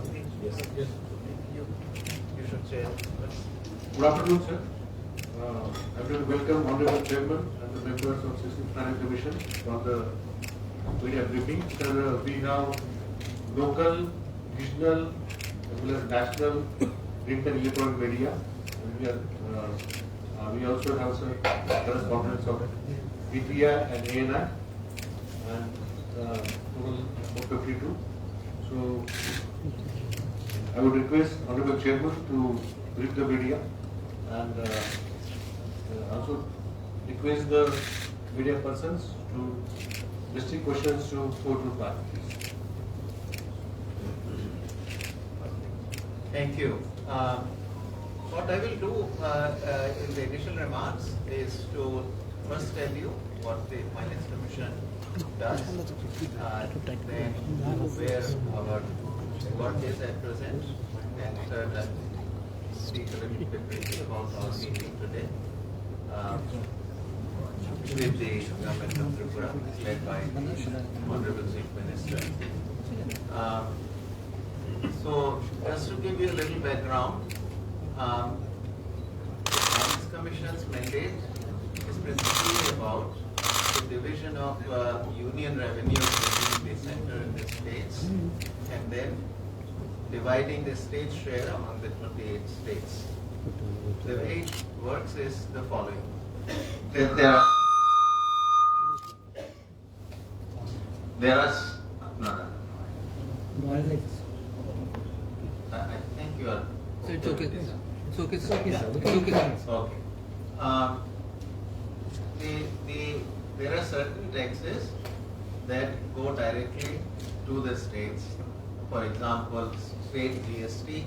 speech? Yes. Yes. You should share. Good afternoon, sir. I will welcome Honorable Chairman and the members of Fiscal Planning Commission for the media briefing. Sir, we have local, regional, as well as national print and electronic media. We also have some correspondence of PTI and ANI and total 52. So I would request Honorable Chairman to brief the media and also request the media persons to restrict questions to 4 to 5. Thank you. What I will do in the initial remarks is to first tell you what the Finance Commission does, then where our work is at present, and third, I'll speak a little bit briefly about our meeting today with the government of Tripura, led by the Honorable Chief Minister. So, just to give you a little background, the Finance Commission's mandate is principally about the division of union revenue between the center and the states, and then dividing the state share among the 28 states. The way it works is the following. There are I think you are. So it's okay. It's okay. It's okay. Yeah. It's okay. Okay. There are certain taxes that go directly to the states. For example, state GST,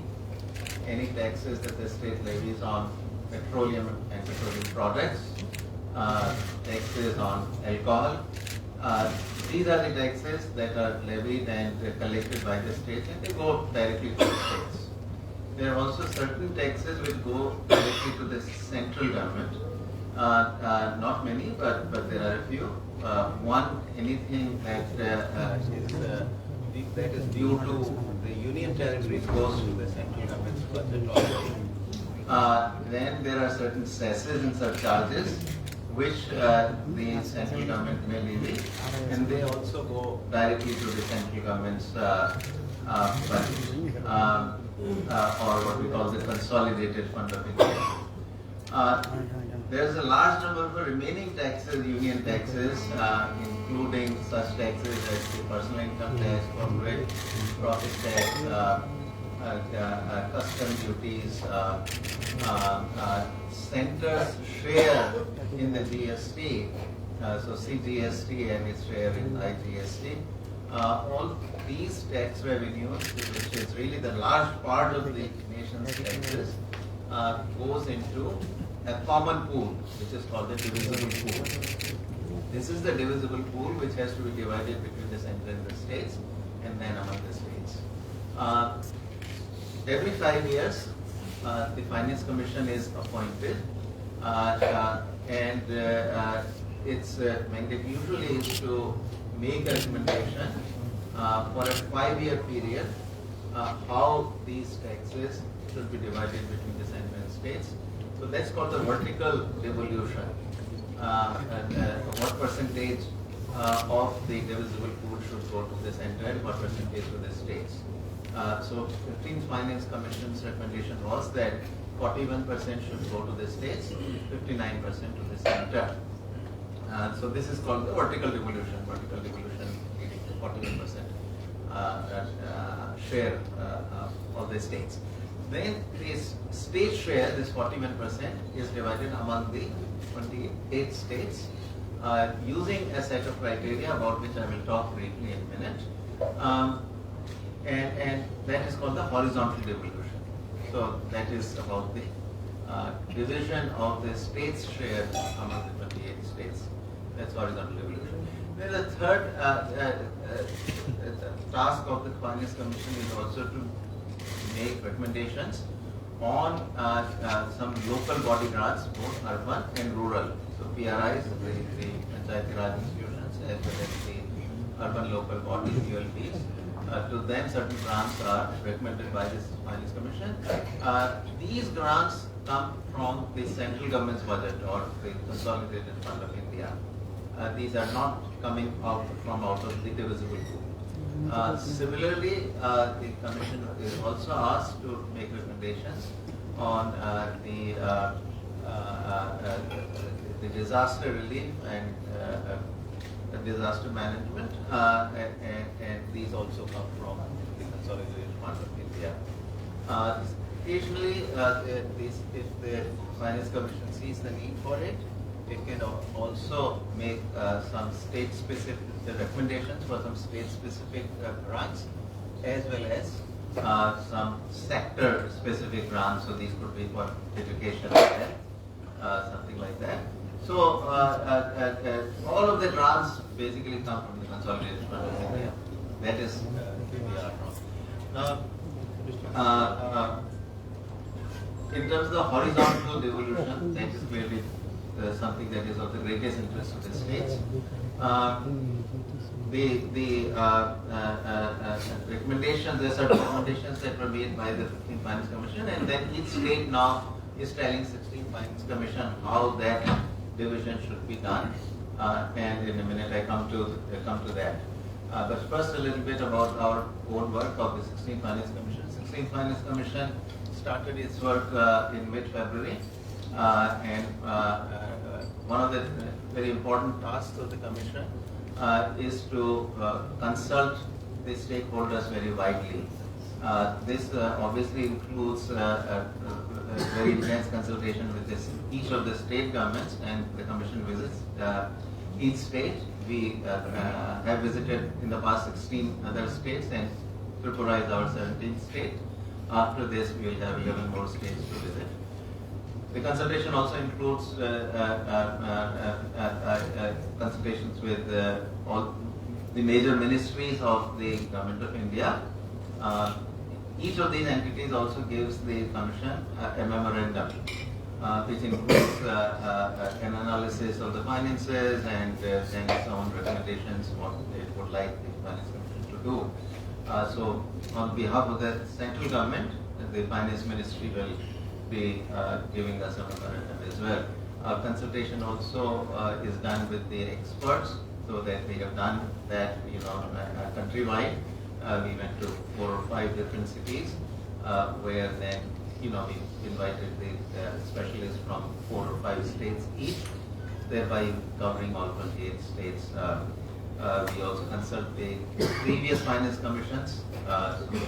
any taxes that the state levies on petroleum and petroleum products, taxes on alcohol. These are the taxes that are levied and collected by the states, and they go directly to the states. There are also certain taxes which go directly to the central government. Not many, but there are a few. One, anything that is due to the union territory goes to the central government's budget already. Then there are certain cesses and surcharges which the central government may levy, and they also go directly to the central government's budget, or what we call the consolidated fund of India. There is a large number of remaining taxes, union taxes, including such taxes as the personal income tax, corporate profit tax, custom duties, center's share in the GST, so CGST and its share in IGST. All these tax revenues, which is really the large part of the nation's taxes, goes into a common pool, which is called the divisible pool. This is the divisible pool which has to be divided between the center and the states, and then among the states. Every 5 years, the Finance Commission is appointed, and its mandate usually is to make a recommendation for a 5-year period how these taxes should be divided between the center and states. So that's called the vertical devolution. What percentage of the divisible pool should go to the center and what percentage to the states. So 15th Finance Commission's recommendation was that 41% should go to the states, 59% to the center. So this is called the vertical devolution. Vertical devolution leading to 41% share of the states. Then this state share, this 41%, is divided among the 28 states using a set of criteria about which I will talk briefly in a minute. And that is called the horizontal devolution. So that is about the division of the state's share among the 28 states. That's horizontal devolution. Then the third task of the Finance Commission is also to make recommendations on some local body grants, both urban and rural. So PRIs, the Panchayati Raj institutions, as well as the urban local bodies, ULPs, to them certain grants are recommended by this Finance Commission. These grants come from the central government's budget or the Consolidated Fund of India. These are not coming out of the divisible pool. Similarly, the Commission is also asked to make recommendations on the disaster relief and disaster management, and these also come from the Consolidated Fund of India. Occasionally, if the Finance Commission sees the need for it, it can also make some state-specific recommendations for some state-specific grants, as well as some sector-specific grants. So these could be for education or health, something like that. So all of the grants basically come from the Consolidated Fund of India. That is we are from. Now, in terms of the horizontal devolution, that is clearly something that is of the greatest interest to the states. The recommendations, there are certain recommendations that were made by the 15th Finance Commission, and then each state now is telling 16th Finance Commission how that division should be done. And in a minute I come to that. But first a little bit about our own work of the 16th Finance Commission. 16th Finance Commission started its work in mid-February, and one of the very important tasks of the Commission is to consult the stakeholders very widely. This obviously includes very intense consultation with each of the state governments, and the Commission visits each state. We have visited in the past 16 other states, and Tripura is our 17th state. After this, we will have 11 more states to visit. The consultation also includes consultations with all the major ministries of the Government of India. Each of these entities also gives the Commission a memorandum, which includes an analysis of the finances and then some recommendations what they would like the Finance Commission to do. So, on behalf of the central government, the Finance Ministry will be giving us a memorandum as well. Our consultation also is done with the experts, so that we have done that, countrywide. We went to 4 or 5 different cities, where then, we invited the specialists from 4 or 5 states each, thereby covering all 28 states. We also consult the previous finance commissions. We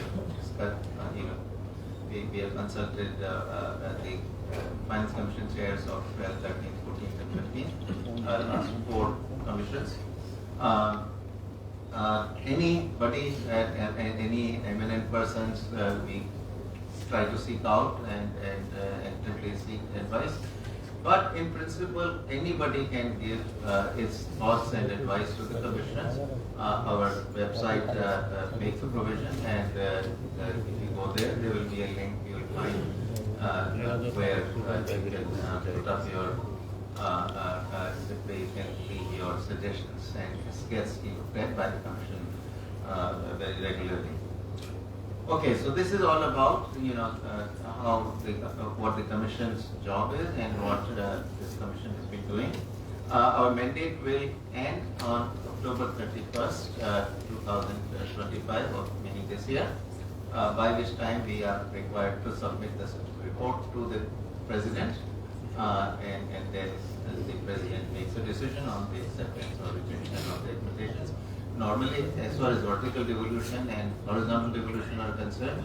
have consulted the finance commission chairs of 12, 13, 14, and 15, last 4 commissions. Anybody, any eminent persons, we try to seek out and actively seek advice. But in principle, anybody can give its thoughts and advice to the Commission. Our website makes a provision, and if you go there will be a link you will find where you can put up your, you can leave your suggestions, and this gets read by the Commission very regularly. Okay, so this is all about how what the Commission's job is and what this Commission has been doing. Our mandate will end on October 31st, 2025, or meaning this year, by which time we are required to submit this report to the President, and then the President makes a decision on the acceptance or rejection of the recommendations. Normally, as far as vertical devolution and horizontal devolution are concerned,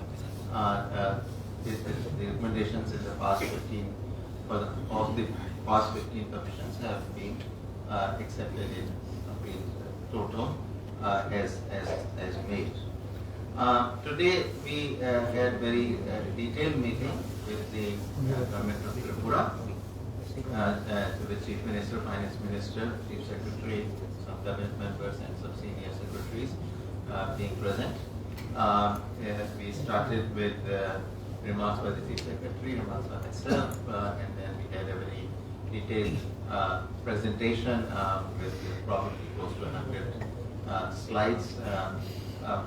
the recommendations in the past 15 of the past 15 commissions have been accepted in complete total as made. Today we had very detailed meeting with the Government of Tripura, with Chief Minister, Finance Minister, Chief Secretary, some cabinet members and some senior secretaries being present. We started with remarks by the Chief Secretary, remarks by myself, and then we had a very detailed presentation with probably close to 100 slides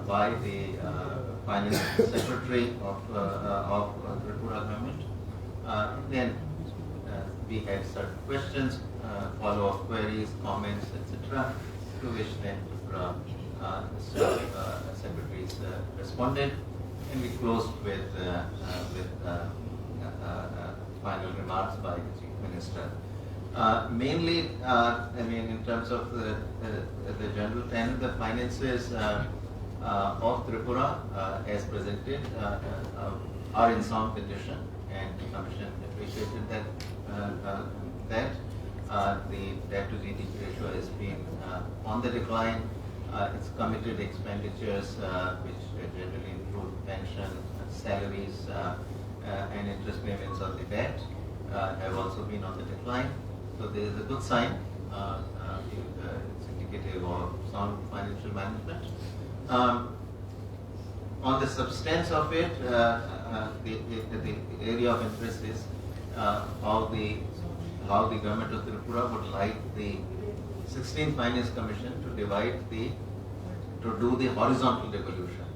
by the Finance Secretary of Tripura government. Then we had certain questions, follow-up queries, comments, etc., to which then Tripura secretaries responded, and we closed with final remarks by the Chief Minister. Mainly, in terms of the general tenor, the finances of Tripura, as presented, are in sound condition, and the Commission appreciated that the debt to GDP ratio has been on the decline. Its committed expenditures, which generally include pension, salaries, and interest payments on the debt, have also been on the decline. So there is a good sign. It's indicative of sound financial management. On the substance of it, the area of interest is how the government of Tripura would like the 16th Finance Commission to do the horizontal devolution.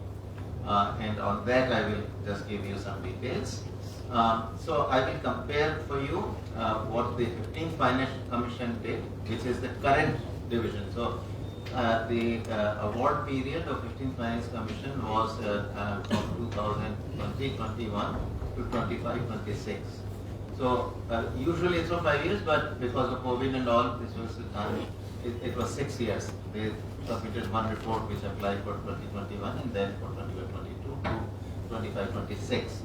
And on that I will just give you some details. So I will compare for you what the 15th Finance Commission did, which is the current division. So the award period of 15th Finance Commission was from 2020-21 to 25-26. So usually it's for 5 years, but because of COVID and all, this was done. It was 6 years. They submitted one report which applied for 2021 and then for 2022 to 25-26.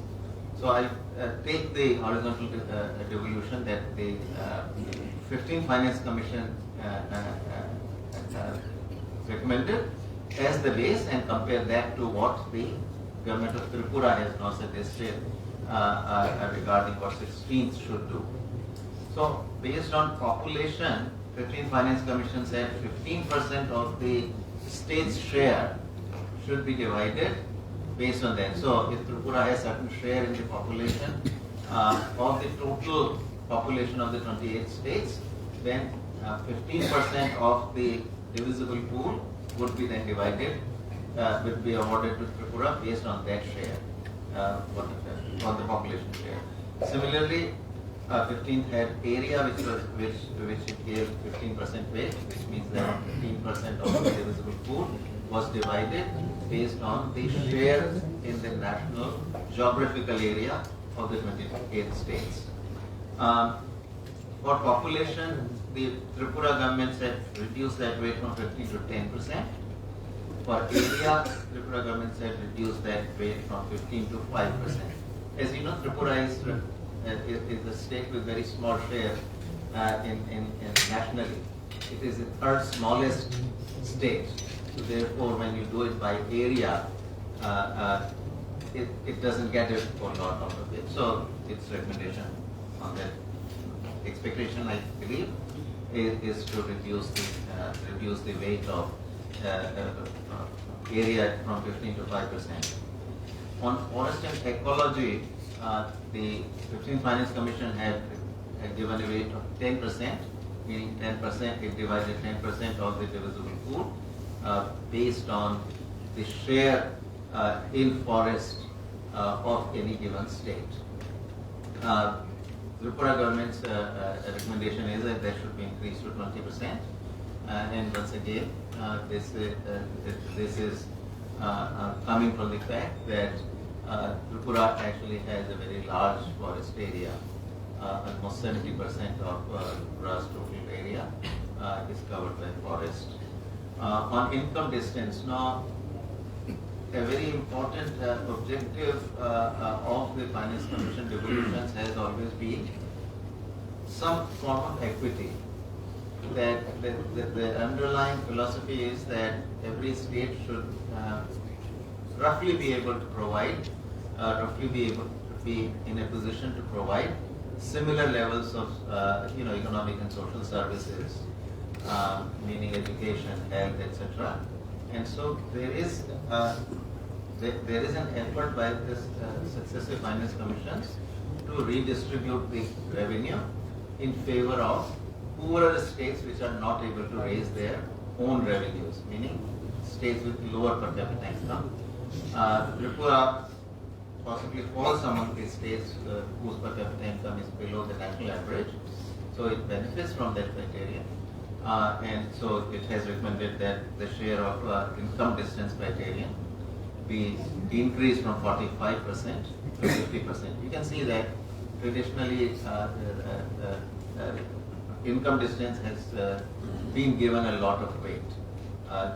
So I take the horizontal devolution that the 15th Finance Commission recommended as the base and compare that to what the government of Tripura has now suggested regarding what 16th should do. So based on population, 15th Finance Commission said 15% of the state's share should be divided based on that. So if Tripura has certain share in the population of the total population of the 28 states, then 15% of the divisible pool would be then divided, would be awarded to Tripura based on that share, on the population share. Similarly, 15th had area which it gave 15% weight, which means that 15% of the divisible pool was divided based on the share in the national geographical area of the 28 states. For population, the Tripura government said reduce that weight from 15 to 10%. For area, Tripura government said reduce that weight from 15 to 5%. As you know, Tripura is a state with very small share in nationally. It is the third smallest state. So therefore, when you do it by area, it doesn't get a whole lot out of it. So its recommendation on that expectation, I believe, is to reduce the weight of area from 15 to 5%. On forest and ecology, the 15th Finance Commission had given a weight of 10%, meaning 10%, it divided 10% of the divisible pool based on the share in forest of any given state. Tripura government's recommendation is that that should be increased to 20%. And once again, this is coming from the fact that Tripura actually has a very large forest area. Almost 70% of Tripura's total area is covered by forest. On income distance, now a very important objective of the Finance Commission devolutions has always been some form of equity. That the underlying philosophy is that every state should roughly be able to provide, be in a position to provide similar levels of economic and social services, meaning education, health, etc. And so there is an effort by this successive finance commissions to redistribute the revenue in favor of poorer states which are not able to raise their own revenues, meaning states with lower per capita income. Tripura possibly falls among these states whose per capita income is below the national average. So it benefits from that criteria. And so it has recommended that the share of income distance criterion be increased from 45% to 50%. You can see that traditionally income distance has been given a lot of weight,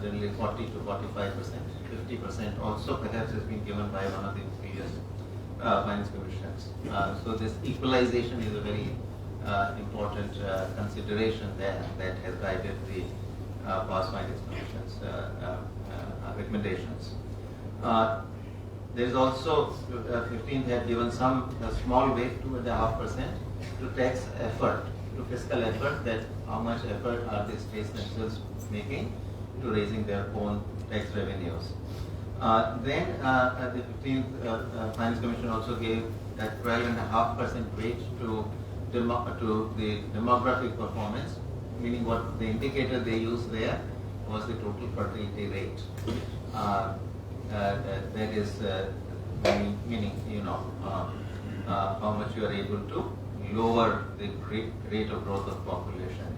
generally 40 to 45%, 50% also perhaps has been given by one of the previous finance commissions. So this equalization is a very important consideration that has guided the past finance commission's recommendations. There is also 15th had given some small weight, 2.5% to tax effort, to fiscal effort, that how much effort are the states themselves making to raising their own tax revenues. Then the 15th Finance Commission also gave that 12.5% weight to the demographic performance, meaning what the indicator they used there was the total fertility rate. That is meaning, how much you are able to lower the rate of growth of population.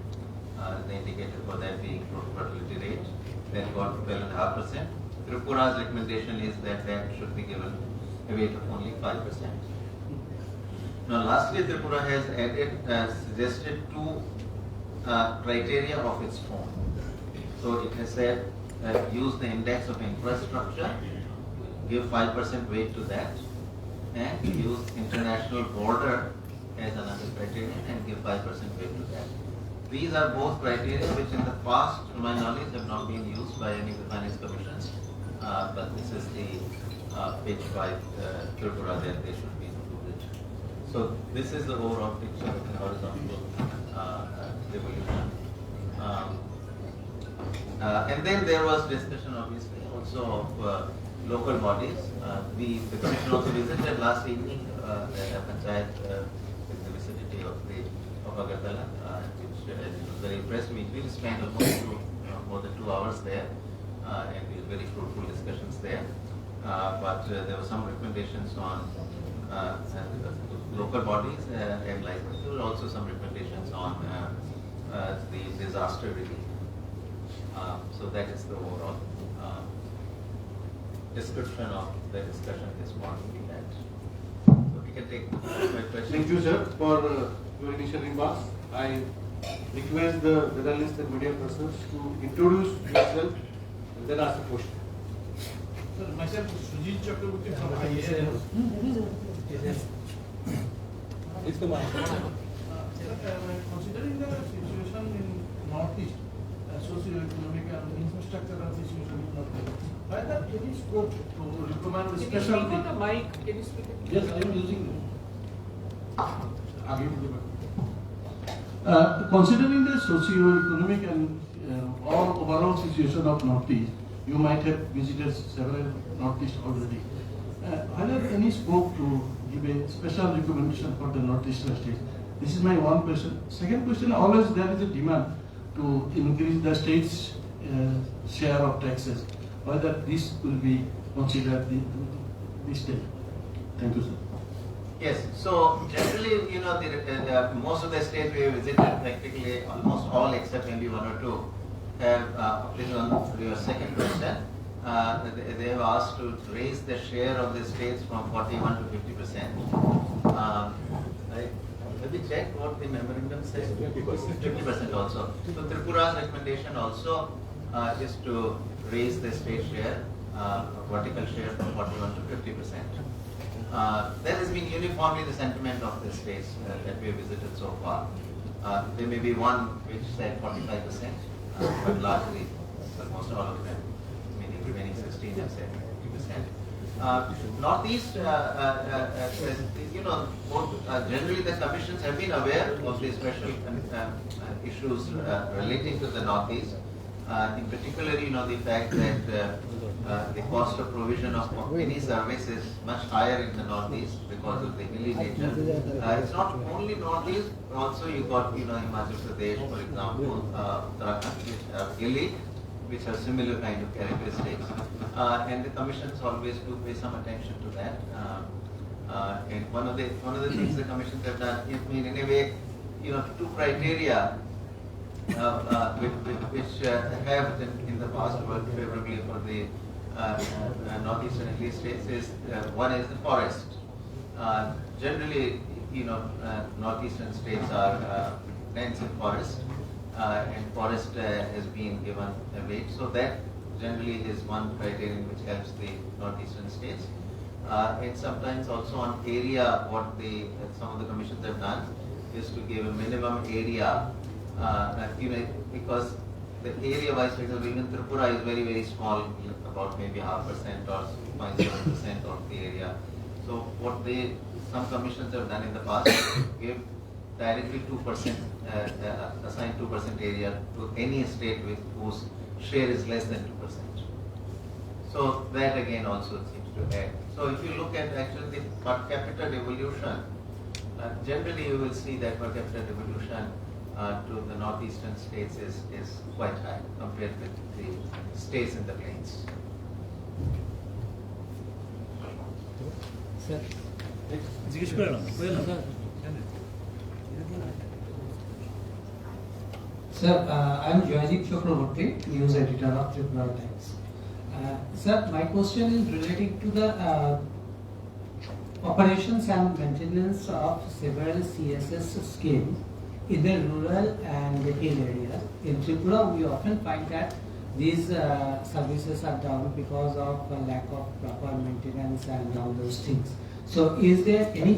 The indicator for that being total fertility rate, then got 12.5%. Tripura's recommendation is that should be given a weight of only 5%. Now, lastly, Tripura has added, suggested two criteria of its own. So it has said use the index of infrastructure, give 5% weight to that, and use international border as another criterion and give 5% weight to that. These are both criteria which in the past, to my knowledge, have not been used by any of the finance commissions, but this is the page 5 Tripura that they should be included. So this is the overall picture of the horizontal devolution. And then there was discussion, obviously, also of local bodies. The commission also visited last evening a panchayat in the vicinity of Agartala, which was very impressed. We spent almost more than 2 hours there, and we had very fruitful discussions there. But there were some recommendations on local bodies and license. There were also some recommendations on the disaster relief. So that is the overall description of the discussion this morning we had. So we can take my question. Thank you, sir, for your initial remarks. I request the journalists and media persons to introduce yourself and then ask a question. Sir, myself, Sujit Chakraborty from IAS. It's the mic. Considering the situation in Northeast, socio-economic and infrastructural situation in Northeast, why there any scope to recommend Can you special? speak on the mic? Can you speak? Yes, I am using. Considering the socio-economic and all overall situation of Northeast, you might have visited several Northeast already. Are there any scope to give a special recommendation for the Northeastern states? This is my one question. Second question, always there is a demand to increase the state's share of taxes. Whether this will be considered this state. Thank you, sir. Yes, so generally, the most of the states we have visited, practically almost all except maybe one or two, have, this is on your second question, they have asked to raise the share of the states from 41 to 50%. Let me check what the memorandum says. 50% also. So Tripura's recommendation also is to raise the state share, vertical share from 41 to 50%. That has been uniformly the sentiment of the states that we have visited so far. There may be one which said 45%, but largely, almost all of them, meaning remaining 16 have said 50%. Northeast, generally the commissions have been aware of the special issues relating to the Northeast. In particular, the fact that the cost of provision of any service is much higher in the Northeast because of the hilly nature. It's not only Northeast, also you got Himachal Pradesh, for example, Uttarakhand, which are hilly, which have similar kind of characteristics. And the commissions always do pay some attention to that. And one of the things the commissions have done, in a way, two criteria which have in the past worked favorably for the northeastern and east states is one is the forest. Generally, northeastern states are dense in forest, and forest has been given a weight. So that generally is one criterion which helps the northeastern states. And sometimes also on area, what some of the commissions have done is to give a minimum area, because the area-wise, for example, even Tripura is very, very small, about maybe 0.5% or 0.7% of the area. So what some commissions have done in the past, give directly 2%, assign 2% area to any state whose share is less than 2%. So that again also seems to add. So if you look at actually the per capita devolution, generally you will see that per capita devolution to the northeastern states is quite high compared with the states in the plains. Sir. Sir, I am Joydeep Chakraborty, news editor of Tripura Times. Sir, my question is relating to the operations and maintenance of several CSS schemes in the rural and the hill areas. In Tripura, we often find that these services are down because of lack of proper maintenance and all those things. So, is there any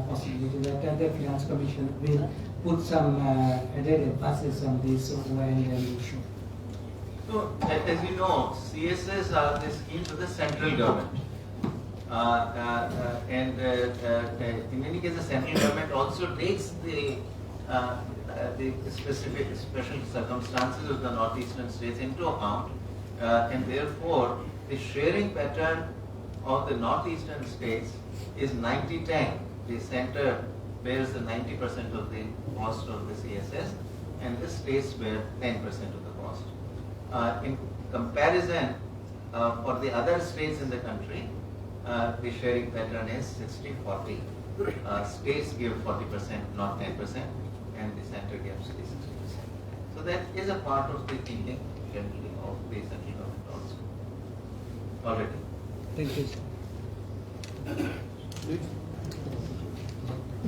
possibility that the Finance Commission will put some added emphasis on this O&M issue? So, as you know, CSS are the schemes of the central government. And in any case, the central government also takes the special circumstances of the northeastern states into account, and therefore the sharing pattern of the northeastern states is 90-10. The center bears the 90% of the cost of the CSS, and the states bear 10% of the cost. In comparison, for the other states in the country, the sharing pattern is 60-40. States give 40%, not 10%, and the center gives the 60%. So that is a part of the thinking generally of the central government also. Already. Thank you.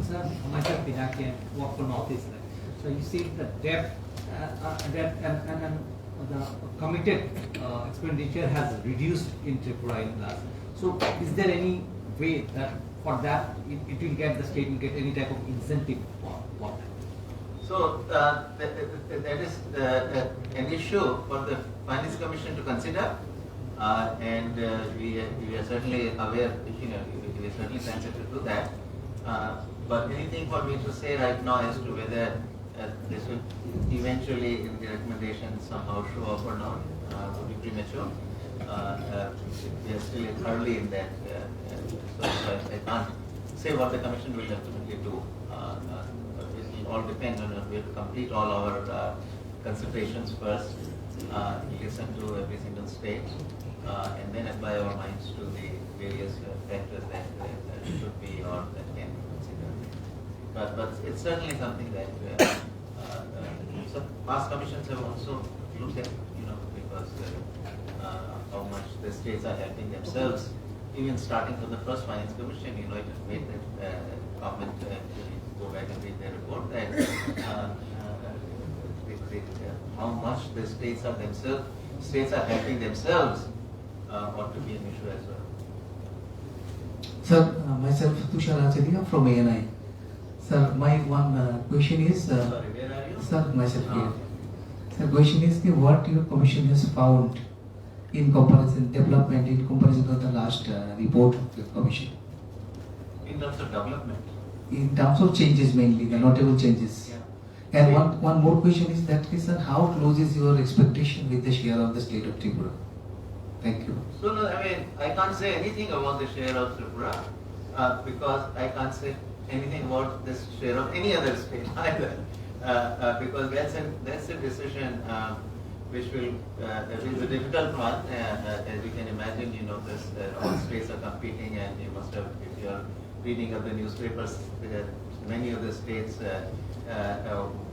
Sir, myself Pinaki, I work for Northeast. So you see the debt and the committed expenditure has reduced in Tripura in last. So is there any way that for that it will get the state will get any type of incentive for what? So that is an issue for the Finance Commission to consider, and we are certainly aware. We are certainly sensitive to that. But anything for me to say right now as to whether this will eventually in the recommendation somehow show up or not would be premature. We are still early in that, so I can't say what the Commission will ultimately do. It will all depend on we have to complete all our consultations first, listen to every single state, and then apply our minds to the various factors that should be or that can be considered. But it's certainly something that some past commissions have also looked at, because how much the states are helping themselves. Even starting from the first Finance Commission, it made that government go back and read their report that how much the states are helping themselves ought to be an issue as well. Sir, myself Tushar Acharia from ANI. Sir, my one question is, Sorry, where are you? sir, myself here. Sir, question is what your commission has found in comparison development in comparison of the last report of the commission. In terms of development. In terms of changes mainly, the notable changes. Yeah. And one more question is that, sir, how close is your expectation with the share of the state of Tripura? Thank you. So, no, I can't say anything about the share of Tripura because I can't say anything about the share of any other state either, because that's a decision which will is a difficult one. As you can imagine, this all states are competing, and you must have, if you are reading of the newspapers, many of the states,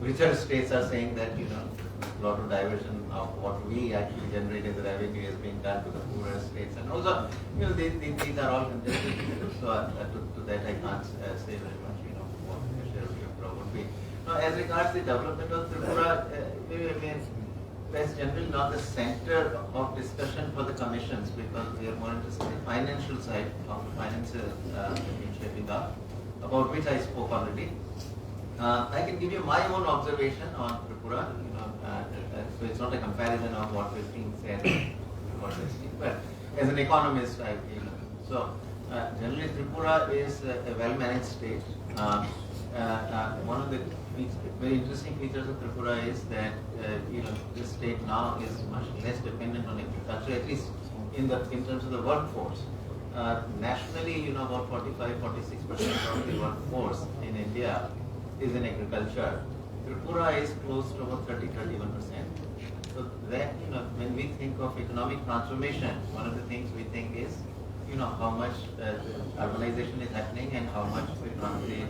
richer states are saying that a lot of diversion of what we actually generate as revenue is being done to the poorer states, and also these are all contested. So to that I can't say very much. What the share of Tripura would be. Now, as regards the development of Tripura, that's generally not the center of discussion for the commissions, because we are more interested in the financial side of the finances shaping up, about which I spoke already. I can give you my own observation on Tripura. So it's not a comparison of what we've been said, but as an economist, I feel so. Generally, Tripura is a well-managed state. One of the very interesting features of Tripura is that this state now is much less dependent on agriculture, at least in terms of the workforce. Nationally, about 45-46% of the workforce in India is in agriculture. Tripura is close to about 30-31%. So that when we think of economic transformation, one of the things we think is how much urbanization is happening and how much the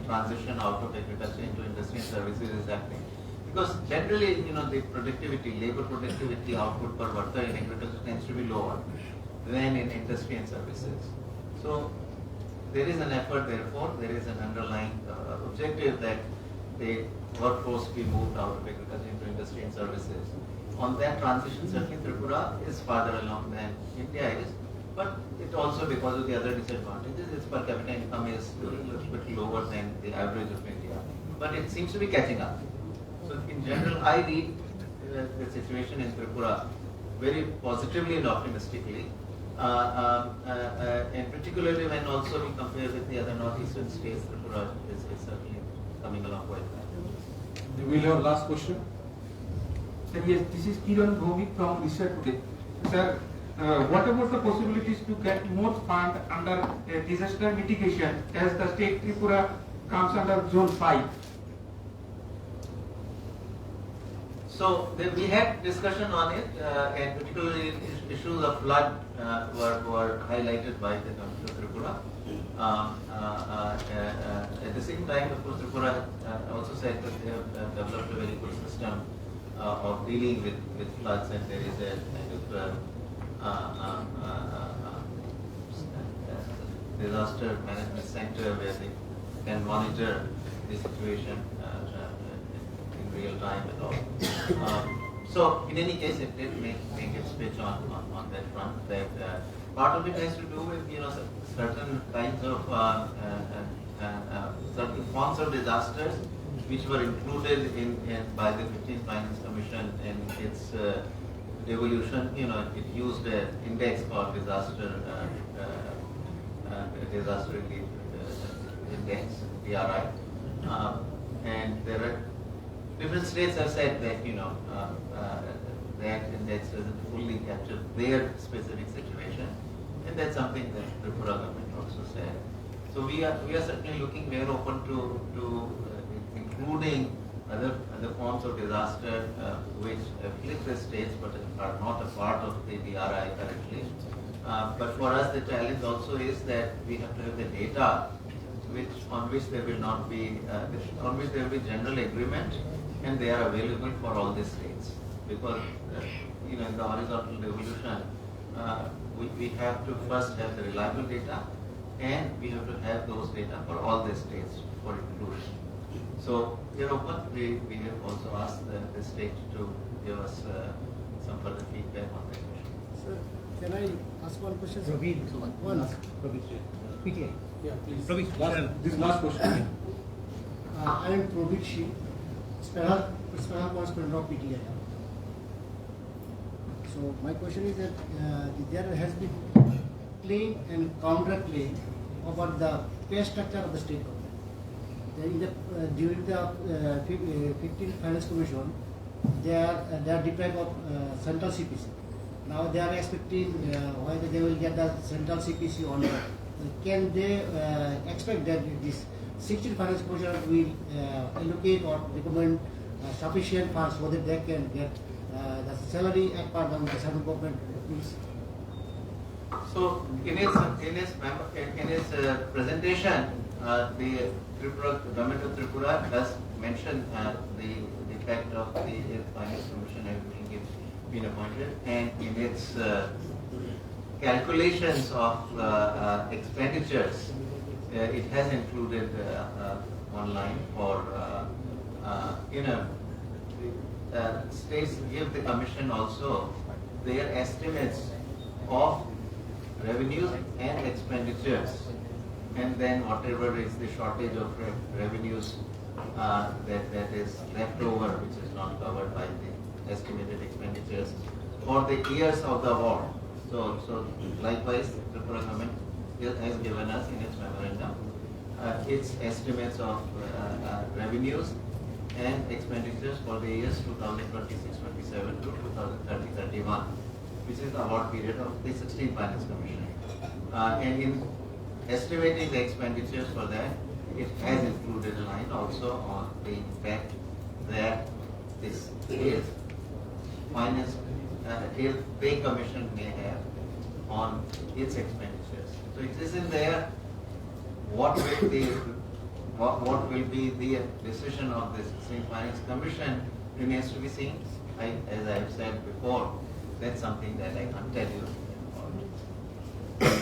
transition out of agriculture into industry and services is happening. Because generally, the productivity, labor productivity output per worker in agriculture tends to be lower than in industry and services. So there is an effort, therefore, there is an underlying objective that the workforce be moved out of agriculture into industry and services. On that transition, certainly Tripura is farther along than India is. But it also, because of the other disadvantages, its per capita income is a little bit lower than the average of India. But it seems to be catching up. So in general, I read the situation in Tripura very positively and optimistically. And particularly when also we compare with the other northeastern states, Tripura is certainly coming along quite well. We will have last question. Sir, yes, this is Kiran Bhomik from Research Today. Sir, what about the possibilities to get more fund under disaster mitigation as the state Tripura comes under Zone 5? So we had discussion on it, and particularly issues of flood were highlighted by the government of Tripura. At the same time, of course, Tripura also said that they have developed a very good system of dealing with floods, and there is a kind of disaster management center where they can monitor the situation in real time and all. So in any case, it did make its pitch on that front. That part of it has to do with certain kinds of certain forms of disasters which were included by the 15th Finance Commission in its devolution. It used an index called disaster relief index, DRI, and there are different states have said that that index doesn't fully capture their specific situation, and that's something that the Tripura government also said. So we are certainly looking very open to including other forms of disaster which afflict the states but are not a part of the DRI currently. But for us, the challenge also is that we have to have the data on which there will not be on which there will be general agreement, and they are available for all the states. Because in the horizontal devolution, we have to first have the reliable data, and we have to have those data for all the states for inclusion. So we have also asked the state to give us some further feedback on that question. Sir, can I ask one question? Praveen, One. PTI. Yeah, please. Praveen, This last question. I am Probit Shi, Special Correspondent of PTI. So my question is that there has been claim and counter claim about the pay structure of the state government. During the 15th Finance Commission, they are deprived of central CPC. Now they are expecting whether they will get the central CPC or not. Can they expect that this 16th Finance Commission will allocate or recommend sufficient funds so that they can get the salary as per the central government rules? So in his presentation, the government of Tripura does mention the fact of the Finance Commission having been appointed, and in its calculations of expenditures, it has included one line for states give the commission also their estimates of revenues and expenditures, and then whatever is the shortage of revenues that is left over, which is not covered by the estimated expenditures for the years of the award. So likewise, the government has given us in its memorandum its estimates of revenues and expenditures for the years 2026-27 to 2030-31, which is the award period of the 16th Finance Commission. And in estimating the expenditures for that, it has included a line also on the impact that this finance pay commission may have on its expenditures. So it is in there what will be the decision of the 16th Finance Commission remains to be seen. As I have said before, that's something that I can't tell you about.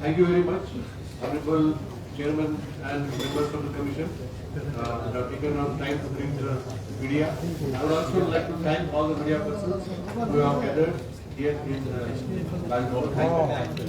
Thank you very much, Honorable Chairman and members of the Commission. That have taken out time to bring the media. I would also like to thank all the media persons who have gathered here in Bangalore. Thank you.